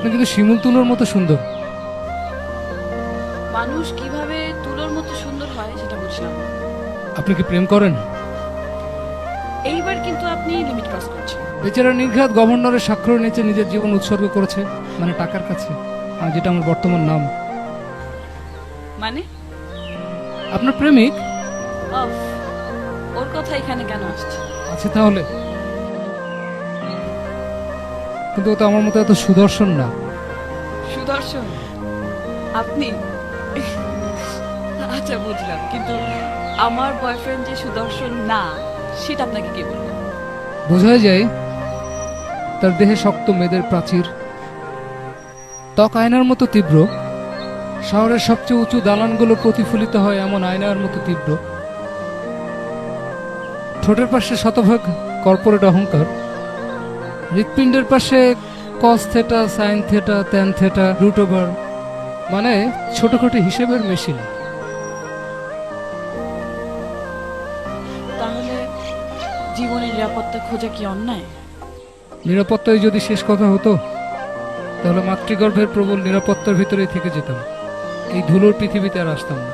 আপনি কিন্তু শিমুল তুলোর মতো সুন্দর। মানুষ কিভাবে তুলোর মতো সুন্দর হয় সেটা বুঝলাম না। আপনি কি প্রেম করেন? এইবার কিন্তু আপনি লিমিট ক্রস করছেন। বেচারা নির্ঘাত গভর্নরের স্বাক্ষর নিচে নিজের জীবন উৎসর্গ করেছে, মানে টাকার কাছে, আর যেটা আমার বর্তমান নাম। মানে আপনার প্রেমিক অফ, ওর কথা এখানে কেন আসছে? আছে তাহলে, কিন্তু ও তো আমার মতো এত সুদর্শন না। সুদর্শন আপনি? আচ্ছা বুঝলাম, কিন্তু আমার বয়ফ্রেন্ড যে সুদর্শন না সেটা আপনাকে কে বলল? বোঝাই যায় তার দেহে শক্ত মেদের প্রাচীর, ত্বক আয়নার মতো তীব্র, শহরের সবচেয়ে উঁচু দালানগুলো প্রতিফলিত হয় এমন আয়নার মতো তীব্র, ঠোঁটের পাশে শতভাগ কর্পোরেট অহংকার, হৃৎপিণ্ডের পাশে cos theta, sine theta, tan theta, root over, মানে ছোটখাটো হিসেবের মেশিন। তাহলে জীবনের নিরাপত্তা খোঁজা কি অন্যায়? নিরাপত্তাই যদি শেষ কথা হতো তাহলে মাতৃগর্ভের প্রবল নিরাপত্তার ভিতরেই থেকে যেতাম, এই ধুলোর পৃথিবীতে আর আসতাম না।